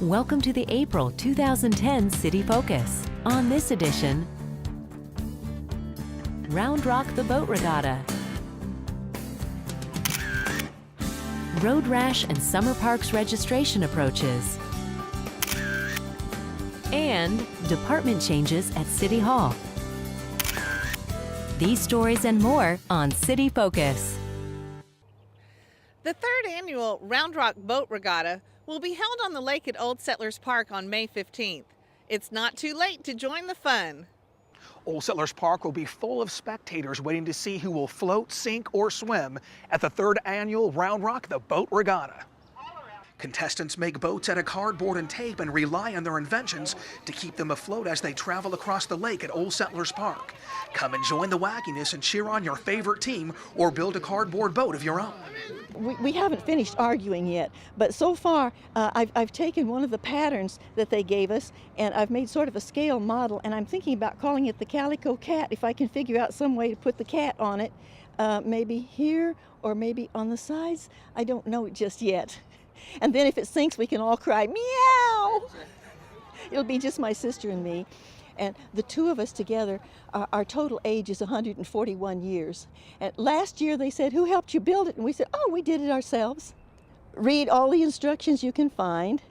Welcome to the April 2010 City Focus. On this edition, Round Rock the Boat Regatta, road rash and summer parks registration approaches, and department changes at City Hall. These stories and more on City Focus. The third annual Round Rock Boat Regatta will be held on the lake at Old Settlers Park on May 15th. It's not too late to join the fun. Old Settlers Park will be full of spectators waiting to see who will float, sink, or swim at the third annual Round Rock the Boat Regatta. Contestants make boats out of cardboard and tape and rely on their inventions to keep them afloat as they travel across the lake at Old Settlers Park. Come and join the wackiness and cheer on your favorite team or build a cardboard boat of your own. We haven't finished arguing yet, but so far I've taken one of the patterns that they gave us and I've made sort of a scale model, and I'm thinking about calling it the Calico Cat if I can figure out some way to put the cat on it, maybe here or maybe on the sides. I don't know it just yet. And then if it sinks, we can all cry, meow! It'll be just my sister and me. And the two of us together, our total age is 141 years. And last year they said, who helped you build it? And we said, oh, we did it ourselves. Read all the instructions you can find,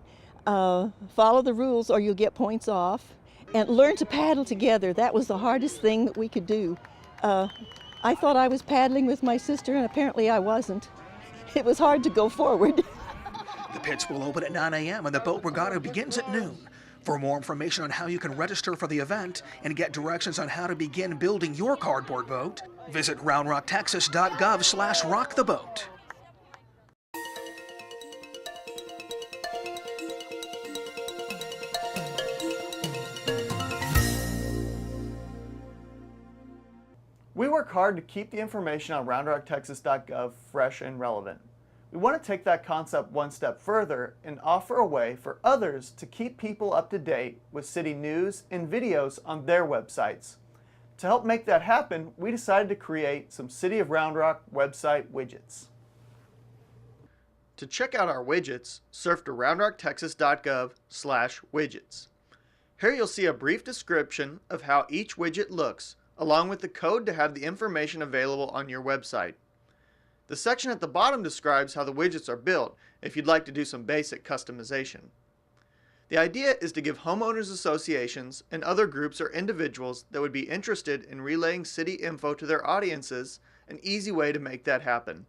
follow the rules or you'll get points off, and learn to paddle together. That was the hardest thing that we could do. I thought I was paddling with my sister, and apparently I wasn't. It was hard to go forward. The pits will open at 9 a.m. and the boat regatta begins at noon. For more information on how you can register for the event and get directions on how to begin building your cardboard boat, visit roundrocktexas.gov/rocktheboat. We work hard to keep the information on roundrocktexas.gov fresh and relevant. We want to take that concept one step further and offer a way for others to keep people up to date with city news and videos on their websites. To help make that happen, we decided to create some City of Round Rock website widgets. To check out our widgets, surf to roundrocktexas.gov/widgets. Here you'll see a brief description of how each widget looks, along with the code to have the information available on your website. The section at the bottom describes how the widgets are built if you'd like to do some basic customization. The idea is to give homeowners associations and other groups or individuals that would be interested in relaying city info to their audiences an easy way to make that happen.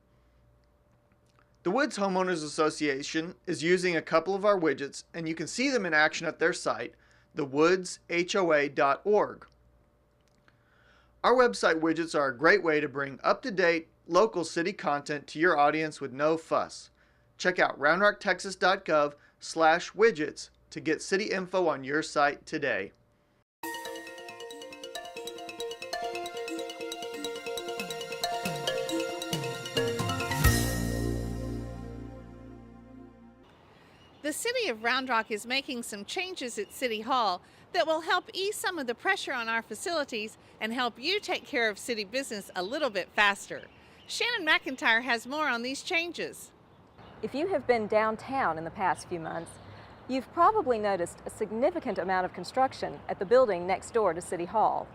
The Woods Homeowners Association is using a couple of our widgets, and you can see them in action at their site, thewoodshoa.org. Our website widgets are a great way to bring up-to-date local city content to your audience with no fuss. Check out roundrocktexas.gov/widgets to get city info on your site today. The City of Round Rock is making some changes at City Hall that will help ease some of the pressure on our facilities and help you take care of city business a little bit faster. Shannon McIntyre has more on these changes. If you have been downtown in the past few months, you've probably noticed a significant amount of construction at the building next door to City Hall.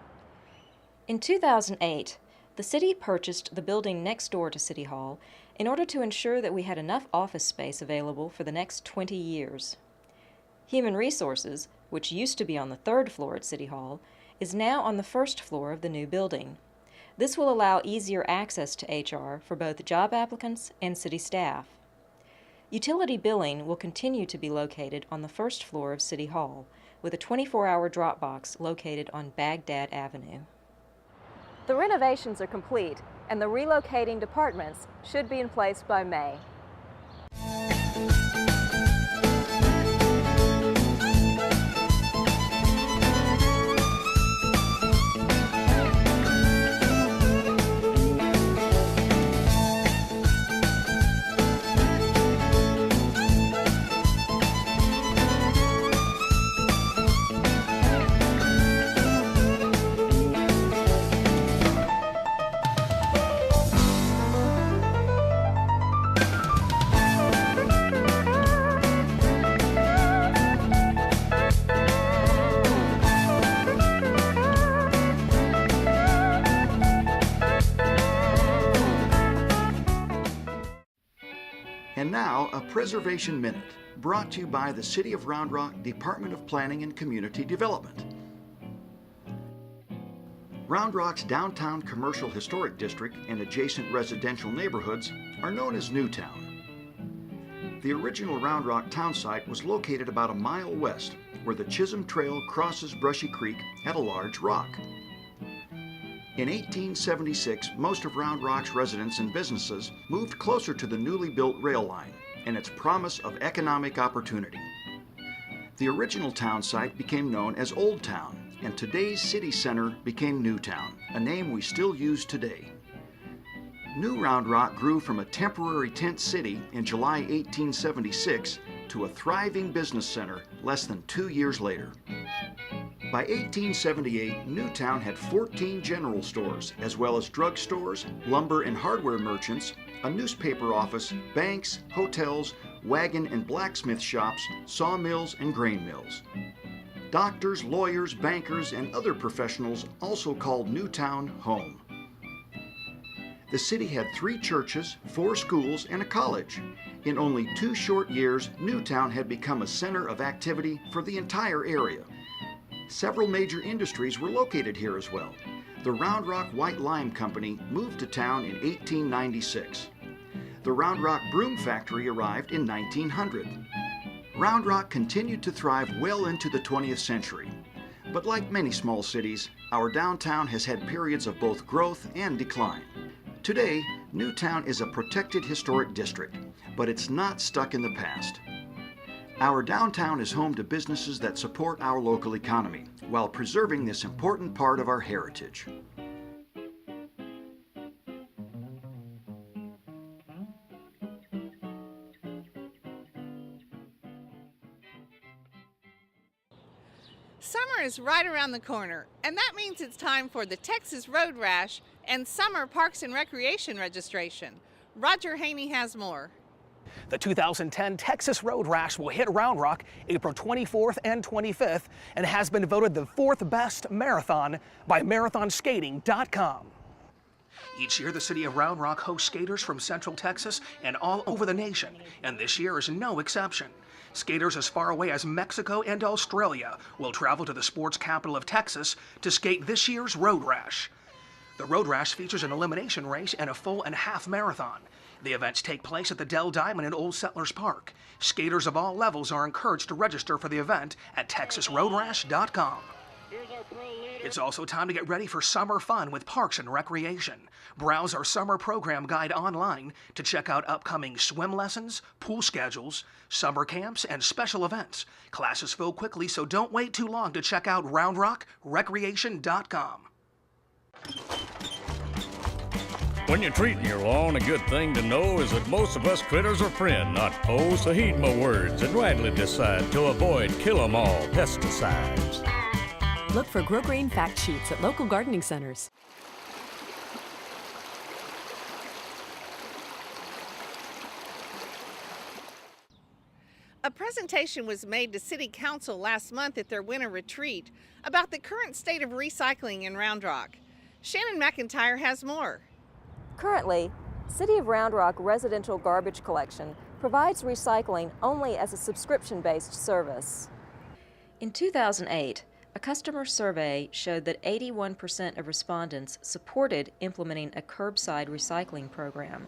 In 2008, the city purchased the building next door to City Hall in order to ensure that we had enough office space available for the next 20 years. Human Resources, which used to be on the third floor at City Hall, is now on the first floor of the new building. This will allow easier access to HR for both job applicants and city staff. Utility billing will continue to be located on the first floor of City Hall, with a 24-hour drop box located on Baghdad Avenue. The renovations are complete, and the relocating departments should be in place by May. now, a Preservation Minute, brought to you by the City of Round Rock Department of Planning and Community Development. Round Rock's downtown commercial historic district and adjacent residential neighborhoods are known as Newtown. The original Round Rock town site was located about a mile west, where the Chisholm Trail crosses Brushy Creek at a large rock. In 1876, most of Round Rock's residents and businesses moved closer to the newly built rail line and its promise of economic opportunity. The original town site became known as Old Town, and today's city center became Newtown, a name we still use today. New Round Rock grew from a temporary tent city in July 1876 to a thriving business center less than 2 years later. By 1878, Newtown had 14 general stores, as well as drugstores, lumber and hardware merchants, a newspaper office, banks, hotels, wagon and blacksmith shops, sawmills and grain mills. Doctors, lawyers, bankers, and other professionals also called Newtown home. The city had 3 churches, 4 schools, and a college. In only 2 short years, Newtown had become a center of activity for the entire area. Several major industries were located here as well. The Round Rock White Lime Company moved to town in 1896. The Round Rock Broom Factory arrived in 1900. Round Rock continued to thrive well into the 20th century. But like many small cities, our downtown has had periods of both growth and decline. Today, Newtown is a protected historic district, but it's not stuck in the past. Our downtown is home to businesses that support our local economy while preserving this important part of our heritage. Summer is right around the corner, and that means it's time for the Texas Road Rash and Summer Parks and Recreation registration. Roger Haney has more. The 2010 Texas Road Rash will hit Round Rock April 24th and 25th and has been voted the 4th best marathon by marathonskating.com. Each year, the city of Round Rock hosts skaters from Central Texas and all over the nation, and this year is no exception. Skaters as far away as Mexico and Australia will travel to the sports capital of Texas to skate this year's Road Rash. The Road Rash features an elimination race and a full and half marathon. The events take place at the Dell Diamond in Old Settlers Park. Skaters of all levels are encouraged to register for the event at texasroadrash.com. It's also time to get ready for summer fun with Parks and Recreation. Browse our summer program guide online to check out upcoming swim lessons, pool schedules, summer camps, and special events. Classes fill quickly, so don't wait too long to check out roundrockrecreation.com. When you're treating your lawn, a good thing to know is that most of us critters are friends, not foes, so heed my words and rightly decide to avoid kill-em-all pesticides. Look for Grow Green fact sheets at local gardening centers. A presentation was made to City Council last month at their winter retreat about the current state of recycling in Round Rock. Shannon McIntyre has more. Currently, City of Round Rock residential garbage collection provides recycling only as a subscription-based service. In 2008, a customer survey showed that 81% of respondents supported implementing a curbside recycling program.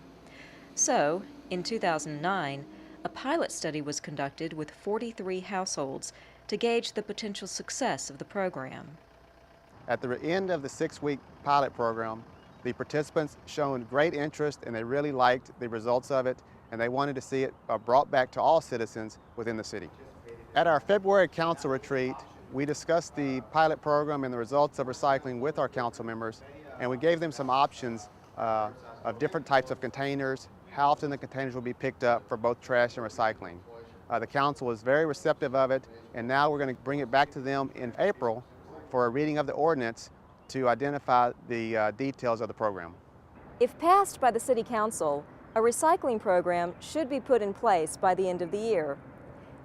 So, in 2009, a pilot study was conducted with 43 households to gauge the potential success of the program. At the end of the 6-week pilot program, the participants showed great interest and they really liked the results of it, and they wanted to see it brought back to all citizens within the city. At our February council retreat, we discussed the pilot program and the results of recycling with our council members, and we gave them some options of different types of containers, how often the containers will be picked up for both trash and recycling. The council was very receptive of it, and now we're going to bring it back to them in April for a reading of the ordinance to identify the details of the program. If passed by the City Council, a recycling program should be put in place by the end of the year.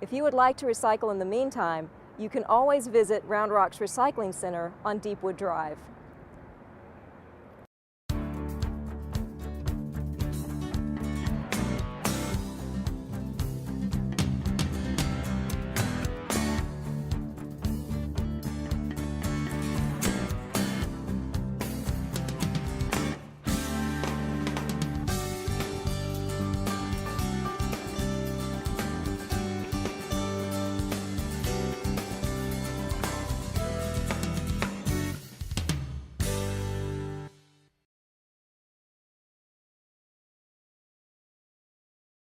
If you would like to recycle in the meantime, you can always visit Round Rock's Recycling Center on Deepwood Drive.